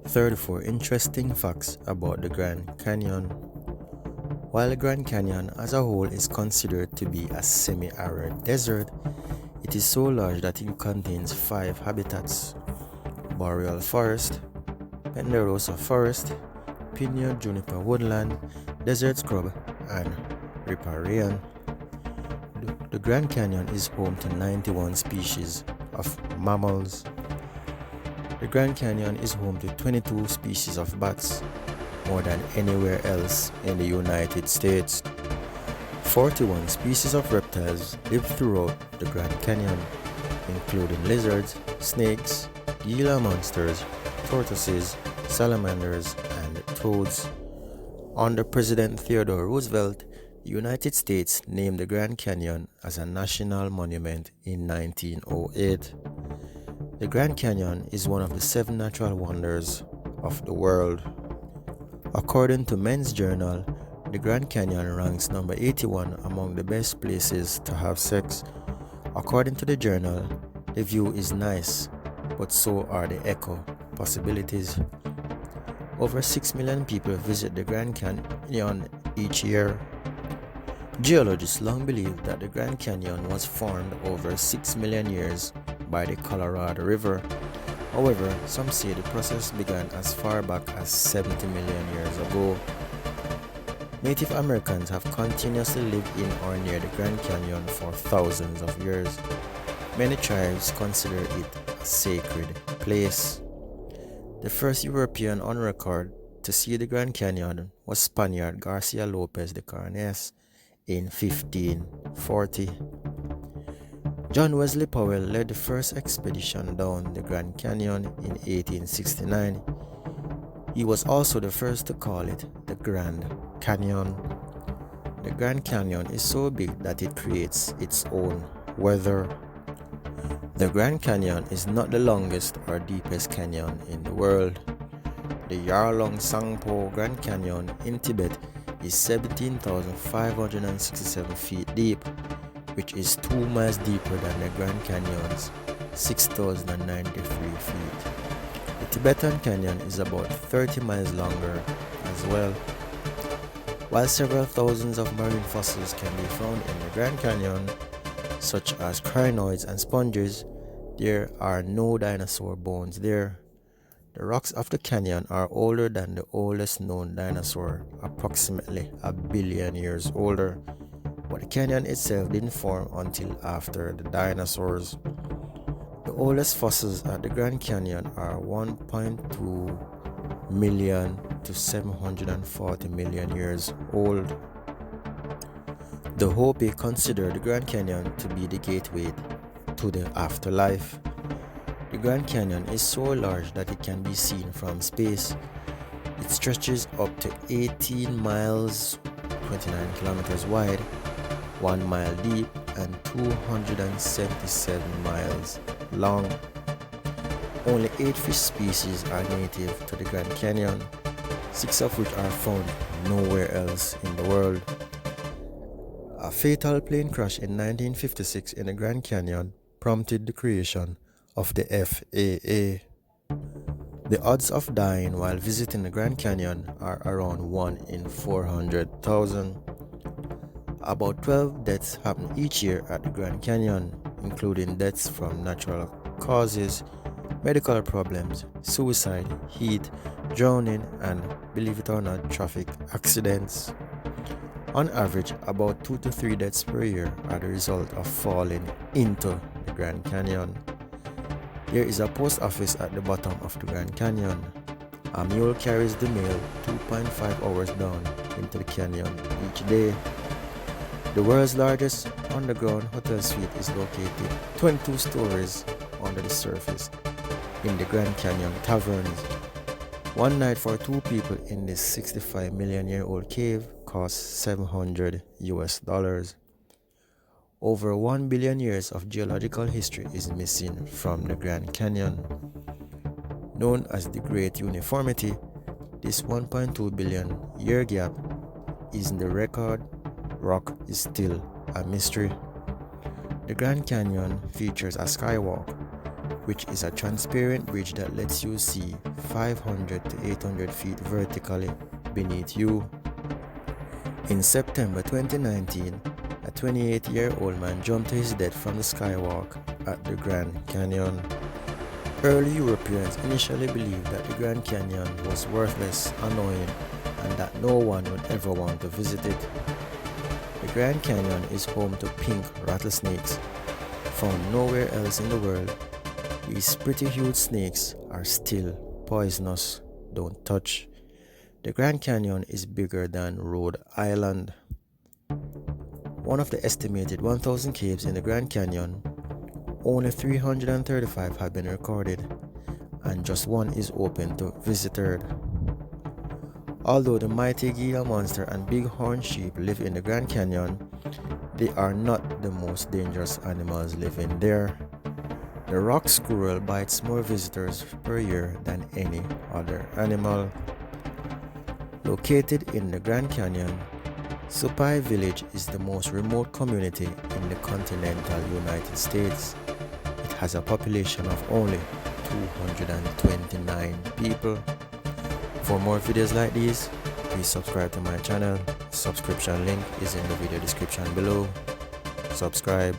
34 interesting facts about the Grand Canyon. While the Grand Canyon as a whole is considered to be a semi-arid desert, it is so large that it contains 5 habitats: boreal forest, ponderosa forest, pinyon juniper woodland, desert scrub, and riparian. The Grand Canyon is home to 91 species of mammals. The Grand Canyon is home to 22 species of bats, more than anywhere else in the United States. 41 species of reptiles live throughout the Grand Canyon, including lizards, snakes, Gila monsters, tortoises, salamanders, and toads. Under President Theodore Roosevelt, the United States named the Grand Canyon as a national monument in 1908. The Grand Canyon is one of the 7 natural wonders of the world. According to Men's Journal, the Grand Canyon ranks number 81 among the best places to have sex. According to the journal, the view is nice, but so are the echo possibilities. Over 6 million people visit the Grand Canyon each year. Geologists long believed that the Grand Canyon was formed over 6 million years by the Colorado River. However, some say the process began as far back as 70 million years ago. Native Americans have continuously lived in or near the Grand Canyon for thousands of years. Many tribes consider it a sacred place. The first European on record to see the Grand Canyon was Spaniard Garcia Lopez de Carnes in 1540. John Wesley Powell led the first expedition down the Grand Canyon in 1869. He was also the first to call it the Grand Canyon. The Grand Canyon is so big that it creates its own weather. The Grand Canyon is not the longest or deepest canyon in the world. The Yarlung Sangpo Grand Canyon in Tibet is 17,567 feet deep, which is 2 miles deeper than the Grand Canyon's 6,093 feet. The Tibetan Canyon is about 30 miles longer as well. While several thousands of marine fossils can be found in the Grand Canyon, such as crinoids and sponges, there are no dinosaur bones there. The rocks of the canyon are older than the oldest known dinosaur, approximately a billion years older, but the canyon itself didn't form until after the dinosaurs. The oldest fossils at the Grand Canyon are 1.2 million to 740 million years old. The Hopi consider the Grand Canyon to be the gateway to the afterlife. The Grand Canyon is so large that it can be seen from space. It stretches up to 18 miles, 29 kilometers wide, 1 mile deep, and 277 miles long. Only 8 fish species are native to the Grand Canyon, 6 of which are found nowhere else in the world. A fatal plane crash in 1956 in the Grand Canyon prompted the creation of the FAA. The odds of dying while visiting the Grand Canyon are around 1 in 400,000. About 12 deaths happen each year at the Grand Canyon, including deaths from natural causes, medical problems, suicide, heat, drowning, and, believe it or not, traffic accidents. On average, about 2 to 3 deaths per year are the result of falling into the Grand Canyon. There is a post office at the bottom of the Grand Canyon. A mule carries the mail 2.5 hours down into the canyon each day. The world's largest underground hotel suite is located 22 stories under the surface in the Grand Canyon Caverns. One night for 2 people in this 65 million year old cave costs $700 US. Over 1 billion years of geological history is missing from the Grand Canyon. Known as the Great Uniformity, this 1.2 billion year gap is in the record rock is still a mystery. The Grand Canyon features a skywalk which is a transparent bridge that lets you see 500 to 800 feet vertically beneath you. In September 2019, a 28-year-old man jumped to his death from the skywalk at the Grand Canyon. Early Europeans initially believed that the Grand Canyon was worthless, annoying, and that no one would ever want to visit it. The Grand Canyon is home to pink rattlesnakes, found nowhere else in the world. These pretty huge snakes are still poisonous. Don't touch. The Grand Canyon is bigger than Rhode Island. One of the estimated 1,000 caves in the Grand Canyon, only 335 have been recorded, and just one is open to visitors. Although the mighty Gila monster and bighorn sheep live in the Grand Canyon, they are not the most dangerous animals living there. The rock squirrel bites more visitors per year than any other animal. Located in the Grand Canyon, Supai Village is the most remote community in the continental United States. It has a population of only 229 people. For more videos like these, please subscribe to my channel. Subscription link is in the video description below. Subscribe.